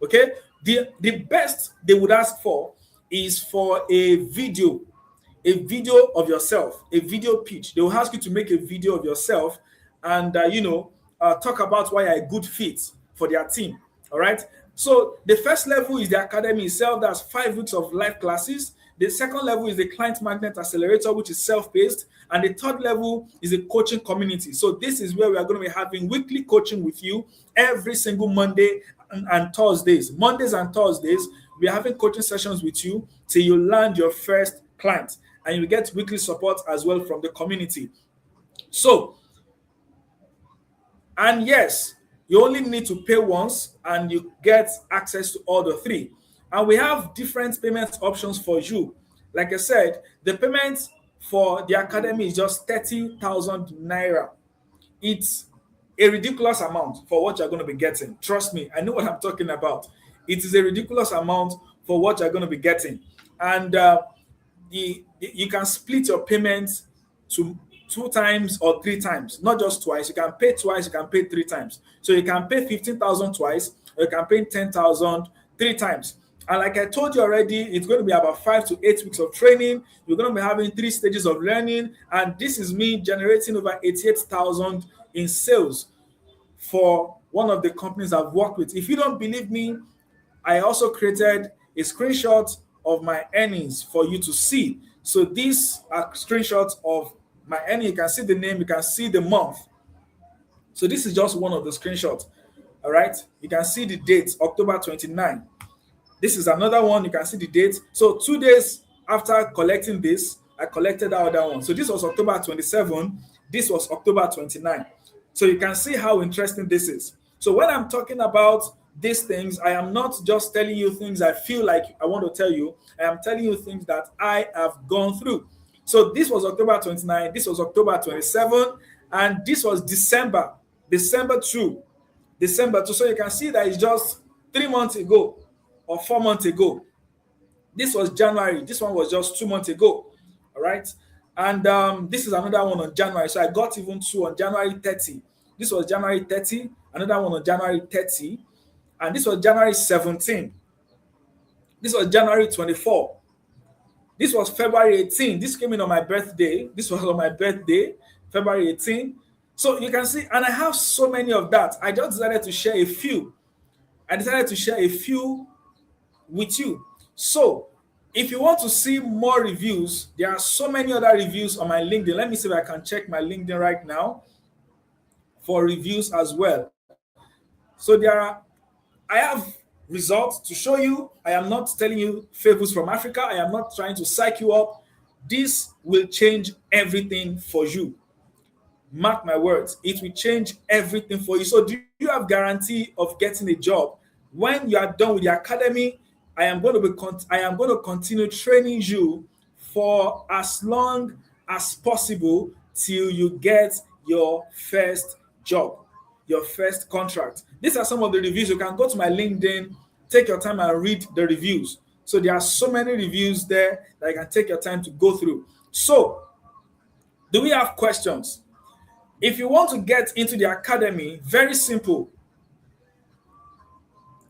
A: Okay? The best they would ask for is for a video of yourself, a video pitch. They will ask you to make a video of yourself and, talk about why you're a good fit for their team. All right? So the first level is the academy itself. That's 5 weeks of live classes. The second level is the Client Magnet Accelerator, which is self-paced. And the third level is the coaching community. So this is where we are going to be having weekly coaching with you every single Monday and Thursdays. Mondays and Thursdays, we are having coaching sessions with you till you land your first client. And you get weekly support as well from the community. So, and yes, you only need to pay once and you get access to all the 3. And we have different payment options for you. Like I said, the payment for the academy is just 30,000 naira. It's a ridiculous amount for what you're going to be getting. Trust me, I know what I'm talking about. It is a ridiculous amount for what you're going to be getting. And you can split your payments to 2 times or 3 times, not just twice. You can pay twice, you can pay 3 times. So you can pay 15,000 twice, or you can pay 10,000 3 times. And like I told you already, it's going to be about 5 to 8 weeks of training. You're going to be having 3 stages of learning. And this is me generating over 88,000 in sales for one of the companies I've worked with. If you don't believe me, I also created a screenshot of my earnings for you to see. So these are screenshots of my earnings. You can see the name, you can see the month. So this is just one of the screenshots. All right. You can see the date, October 29. This is another one. You can see the date. So 2 days after collecting this, I collected that other one. So this was October 27. This was October 29. So you can see how interesting this is. So when I'm talking about these things, I am not just telling you things I feel like I want to tell you. I am telling you things that I have gone through. So this was October 29, this was October 27, and this was December 2. December 2. So you can see that it's just 3 months ago or 4 months ago. This was January. This one was just 2 months ago. All right. And this is another one on January. So I got even two on January 30. This was January 30, another one on January 30, and this was January 17. This was January 24. This was February 18. This came in on my birthday. This was on my birthday, February 18. So you can see, and I have so many of that. I just decided to share a few. I decided to share a few with you. So if you want to see more reviews, there are so many other reviews on my LinkedIn. Let me see if I can check my LinkedIn right now for reviews as well. So I have results to show you. I am not telling you favors from Africa. I am not trying to psych you up. This will change everything for you. Mark my words, it will change everything for you. So do you have guarantee of getting a job? When you are done with the academy, I am going to continue training you for as long as possible till you get your first job, your first contract. These are some of the reviews. You can go to my LinkedIn, take your time and read the reviews. So there are so many reviews there that you can take your time to go through. So, do we have questions? If you want to get into the academy, very simple.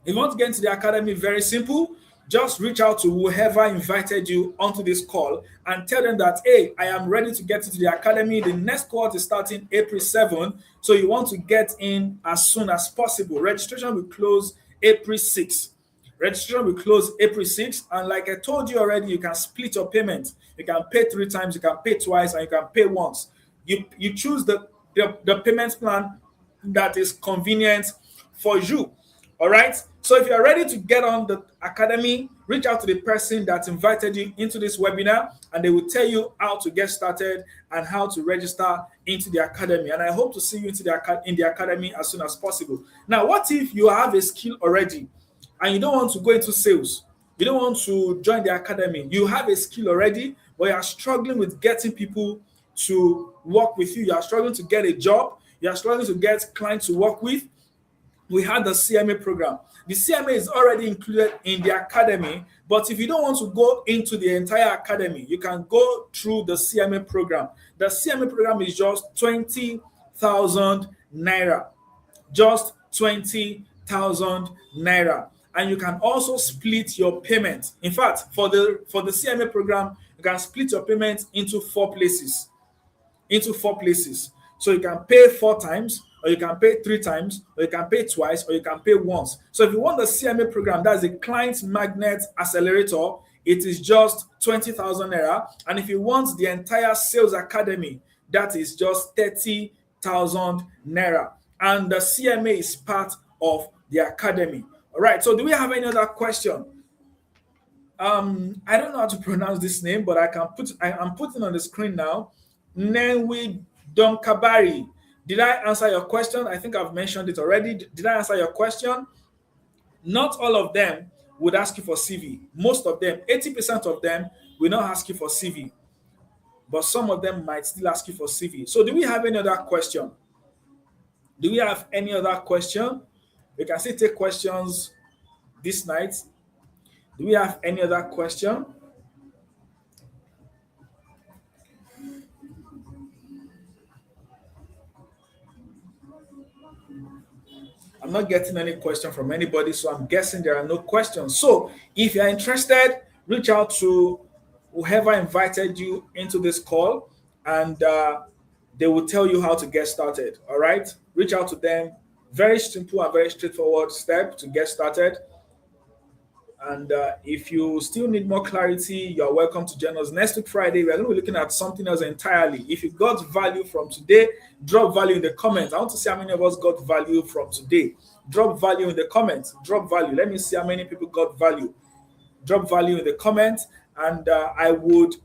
A: If you want to get into the academy, very simple. Just reach out to whoever invited you onto this call and tell them that, hey, I am ready to get into the academy. The next cohort is starting April 7. So you want to get in as soon as possible. Registration will close April 6. Registration will close April 6th. And like I told you already, you can split your payment. You can pay 3 times, you can pay twice, and you can pay once. You choose the payment plan that is convenient for you. All right. So if you're ready to get on the academy, reach out to the person that invited you into this webinar, and they will tell you how to get started and how to register into the academy. And I hope to see you in the academy as soon as possible. Now, what if you have a skill already and you don't want to go into sales? You don't want to join the academy. You have a skill already, but you are struggling with getting people to work with you. You are struggling to get a job. You are struggling to get clients to work with. We had the CMA program. The CMA is already included in the academy, but if you don't want to go into the entire academy, you can go through the CMA program. The CMA program is just 20,000 naira. Just 20,000 naira. And you can also split your payment. In fact, for the CMA program, you can split your payment into 4 places. So you can pay 4 times, or you can pay 3 times, or you can pay twice, or you can pay once. So if you want the CMA program, that's the Client Magnet Accelerator, it is just 20,000 naira. And if you want the entire Sales Academy, that is just 30,000 naira. And the CMA is part of the academy. All right. So do we have any other question? I don't know how to pronounce this name, but I'm putting on the screen now. Nenwi Donkabari. Did I answer your question? I think I've mentioned it already. Did I answer your question? Not all of them would ask you for CV. Most of them, 80% of them, will not ask you for CV. But some of them might still ask you for CV. So do we have any other question? Do we have any other question? We can still take questions this night. Do we have any other question? I'm not getting any question from anybody, so I'm guessing there are no questions. So if you're interested, reach out to whoever invited you into this call, and they will tell you how to get started. All right, reach out to them. Very simple and very straightforward step to get started. And if you still need more clarity, you're welcome to join us next week, Friday. We're going to be looking at something else entirely. If you got value from today, drop value in the comments. I want to see how many of us got value from today. Drop value in the comments. Drop value. Let me see how many people got value. Drop value in the comments. And I would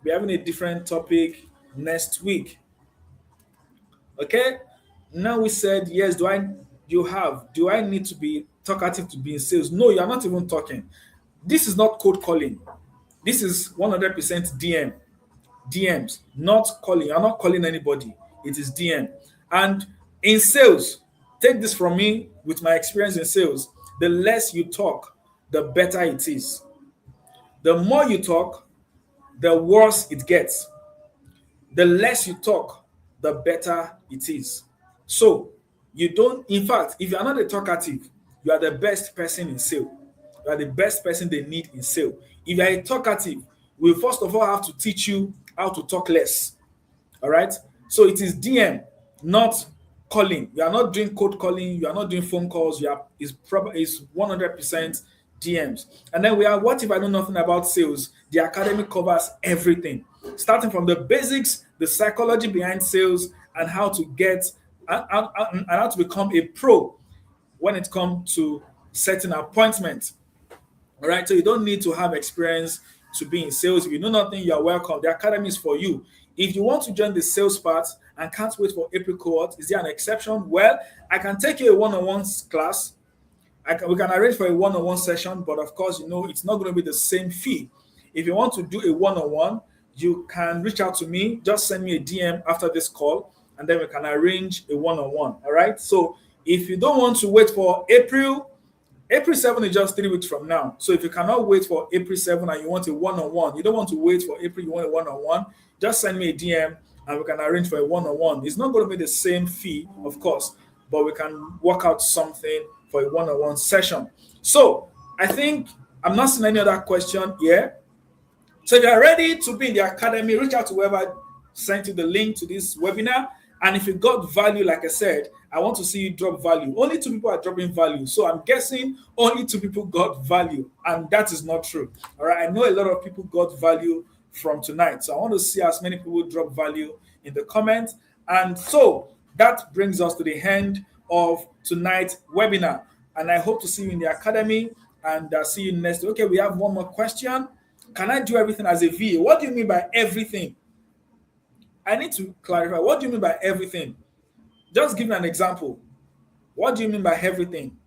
A: be having a different topic next week. Okay. Now we said, yes, do I need to be talkative to be in sales. No, you are not even talking. This is not cold calling. This is 100% DMs, not calling. You're not calling anybody. It is DM. And in sales, take this from me with my experience in sales. The less you talk, the better it is. The more you talk, the worse it gets. The less you talk, the better it is. So you don't, in fact, if you are not a talkative, you are the best person in sale. You are the best person they need in sale. If you are a talkative, we first of all have to teach you how to talk less. All right. So it is DM, not calling. You are not doing cold calling. You are not doing phone calls. You are is probably is 100% DMs. And then we are what if I know nothing about sales? The academy covers everything, starting from the basics, the psychology behind sales, and how to get and how to become a pro when it comes to setting appointments. All right, so you don't need to have experience to be in sales. If you know nothing, you are welcome. The academy is for you. If you want to join the sales part and can't wait for April cohort, is there an exception? Well, I can take you a one-on-one class. We can arrange for a one-on-one session, but of course, it's not going to be the same fee. If you want to do a one-on-one, you can reach out to me. Just send me a DM after this call, and then we can arrange a one-on-one. All right. So if you don't want to wait for April 7 is just 3 weeks from now. So if you cannot wait for April 7 and you want a one-on-one, you don't want to wait for April, you want a one-on-one, just send me a DM and we can arrange for a one-on-one. It's not going to be the same fee, of course, but we can work out something for a one-on-one session. So I think I'm not seeing any other question here. So if you're ready to be in the academy, reach out to whoever sent you the link to this webinar. And if you got value, like I said, I want to see you drop value. Only 2 people are dropping value. So I'm guessing only 2 people got value. And that is not true. All right. I know a lot of people got value from tonight. So I want to see as many people drop value in the comments. And so that brings us to the end of tonight's webinar. And I hope to see you in the academy and see you next week. Okay, we have one more question. Can I do everything as a VA? What do you mean by everything? I need to clarify. What do you mean by everything? Just give me an example. What do you mean by everything?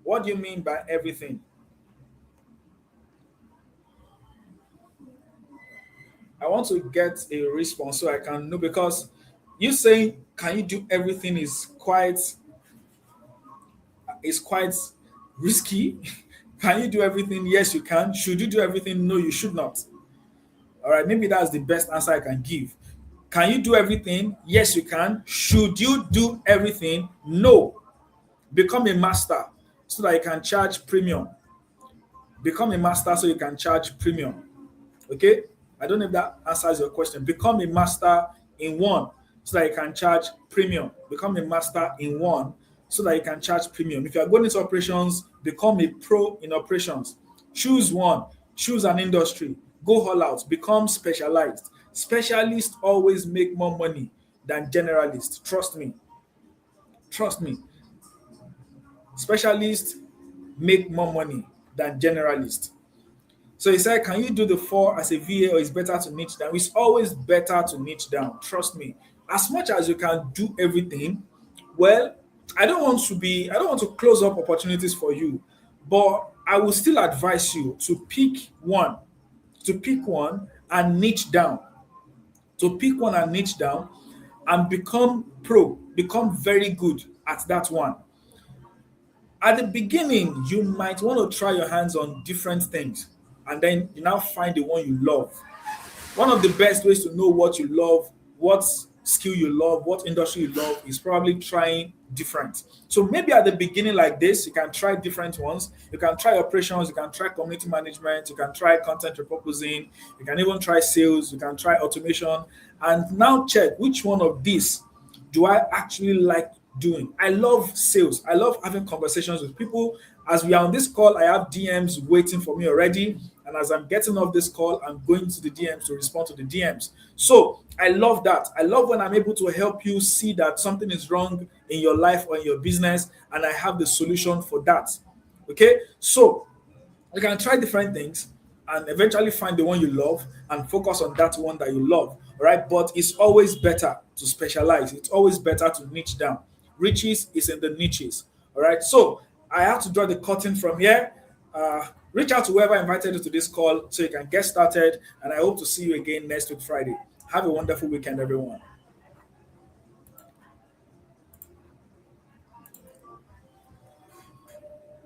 A: What do you mean by everything? I want to get a response so I can know, because you saying can you do everything is quite risky. Can you do everything? Yes, you can. Should you do everything? No, you should not. All right, maybe that's the best answer I can give. Can you do everything? Yes, you can. Should you do everything? No. Become a master so that you can charge premium. Become a master so you can charge premium. Okay? I don't know if that answers your question. Become a master in one so that you can charge premium. Become a master in one so that you can charge premium. If you are going into operations, become a pro in operations. Choose one. Choose an industry. Go all out. Become specialized. Specialists always make more money than generalists. Trust me. Trust me. Specialists make more money than generalists. So he said, can you do the 4 as a VA, or is better to niche down? It's always better to niche down. Trust me. As much as you can do everything, well, I don't want to close up opportunities for you, but I will still advise you to pick one and niche down. To pick one and niche down and become pro, become very good at that one. At the beginning, you might want to try your hands on different things, and then you now find the one you love. One of the best ways to know what you love, what skill you love, what industry you love, is probably trying different. So maybe at the beginning like this, you can try different ones. You can try operations, you can try community management, you can try content repurposing, you can even try sales, you can try automation, and now check which one of these do I actually like doing. I love sales. I love having conversations with people. As we are on this call, I have DMs waiting for me already. And as I'm getting off this call, I'm going to the DMs to respond to the DMs. So I love that. I love when I'm able to help you see that something is wrong in your life or in your business, and I have the solution for that. Okay? So you can try different things and eventually find the one you love and focus on that one that you love. right? But it's always better to specialize. It's always better to niche down. Riches is in the niches, all right? So I have to draw the curtain from here. Reach out to whoever invited you to this call so you can get started. And I hope to see you again next week, Friday. Have a wonderful weekend, everyone.